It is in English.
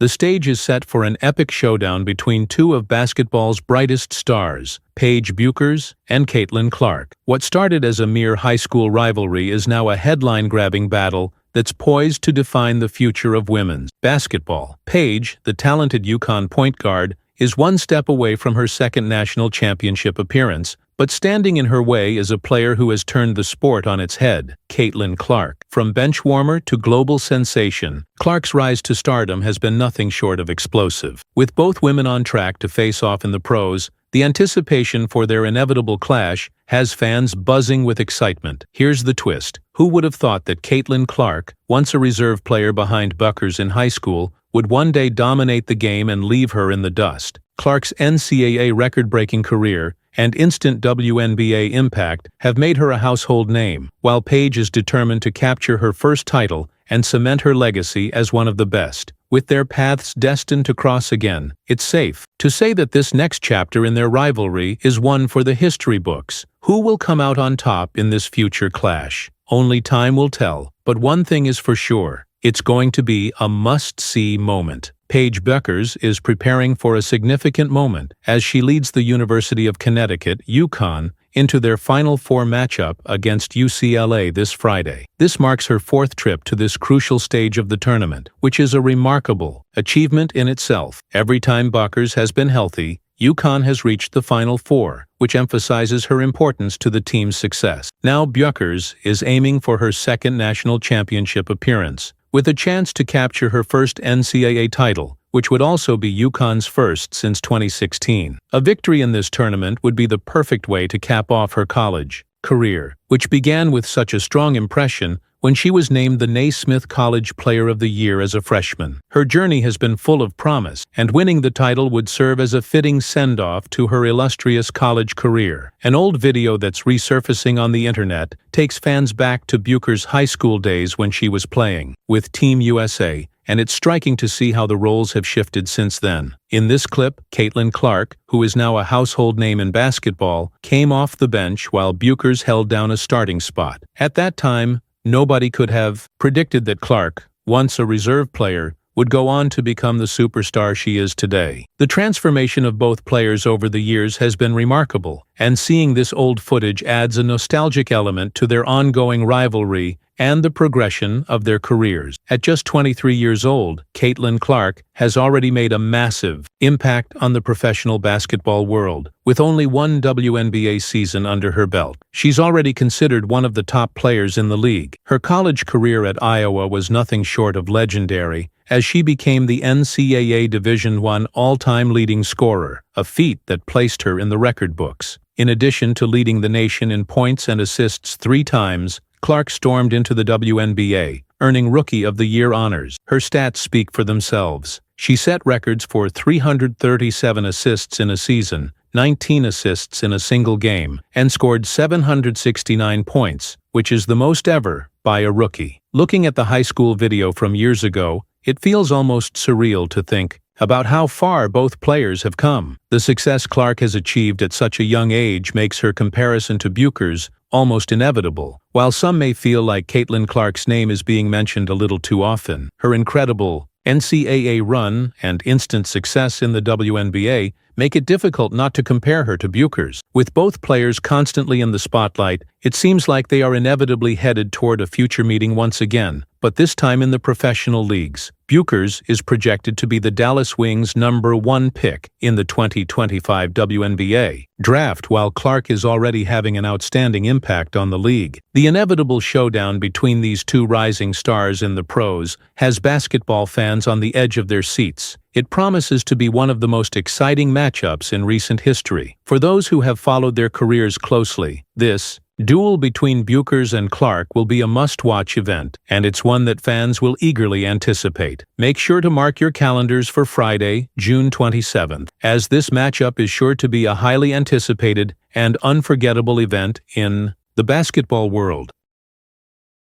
The stage is set for an epic showdown between two of basketball's brightest stars, Paige Bueckers and Caitlin Clark. What started as a mere high school rivalry is now a headline-grabbing battle that's poised to define the future of women's basketball. Paige, the talented UConn point guard, is one step away from her second national championship appearance, but standing in her way is a player who has turned the sport on its head, Caitlin Clark. From bench warmer to global sensation, Clark's rise to stardom has been nothing short of explosive. With both women on track to face off in the pros, the anticipation for their inevitable clash has fans buzzing with excitement. Here's the twist. Who would have thought that Caitlin Clark, once a reserve player behind Bueckers in high school, would one day dominate the game and leave her in the dust? Clark's NCAA record-breaking career and instant WNBA impact have made her a household name, while Paige is determined to capture her first title and cement her legacy as one of the best. With their paths destined to cross again, it's safe to say that this next chapter in their rivalry is one for the history books. Who will come out on top in this future clash? Only time will tell, but one thing is for sure. It's going to be a must-see moment. Paige Bueckers is preparing for a significant moment as she leads the University of Connecticut, UConn, into their Final Four matchup against UCLA this Friday. This marks her fourth trip to this crucial stage of the tournament, which is a remarkable achievement in itself. Every time Bueckers has been healthy, UConn has reached the Final Four, which emphasizes her importance to the team's success. Now Bueckers is aiming for her second national championship appearance, with a chance to capture her first NCAA title, which would also be UConn's first since 2016. A victory in this tournament would be the perfect way to cap off her college career, which began with such a strong impression when she was named the Naismith College Player of the Year as a freshman. Her journey has been full of promise, and winning the title would serve as a fitting send-off to her illustrious college career. An old video that's resurfacing on the internet takes fans back to Bueckers' high school days when she was playing with Team USA, and it's striking to see how the roles have shifted since then. In this clip, Caitlin Clark, who is now a household name in basketball, came off the bench while Bueckers held down a starting spot. At that time, nobody could have predicted that Clark, once a reserve player, would go on to become the superstar she is today. The transformation of both players over the years has been remarkable, and seeing this old footage adds a nostalgic element to their ongoing rivalry and the progression of their careers. At just 23 years old, Caitlin Clark has already made a massive impact on the professional basketball world. With only one WNBA season under her belt, she's already considered one of the top players in the league. Her college career at Iowa was nothing short of legendary, as she became the NCAA Division I all-time leading scorer, a feat that placed her in the record books. In addition to leading the nation in points and assists 3 times, Clark stormed into the WNBA, earning Rookie of the Year honors. Her stats speak for themselves. She set records for 337 assists in a season, 19 assists in a single game, and scored 769 points, which is the most ever by a rookie. Looking at the high school video from years ago, it feels almost surreal to think about how far both players have come. The success Clark has achieved at such a young age makes her comparison to Bueckers almost inevitable. While some may feel like Caitlin Clark's name is being mentioned a little too often, her incredible NCAA run and instant success in the WNBA make it difficult not to compare her to Bueckers. With both players constantly in the spotlight, it seems like they are inevitably headed toward a future meeting once again, but this time in the professional leagues. Bueckers is projected to be the Dallas Wings' #1 pick in the 2025 WNBA draft, while Clark is already having an outstanding impact on the league. The inevitable showdown between these two rising stars in the pros has basketball fans on the edge of their seats. It promises to be one of the most exciting matchups in recent history. For those who have followed their careers closely, this duel between Bueckers and Clark will be a must-watch event, and it's one that fans will eagerly anticipate. Make sure to mark your calendars for Friday, June 27th, as this matchup is sure to be a highly anticipated and unforgettable event in the basketball world.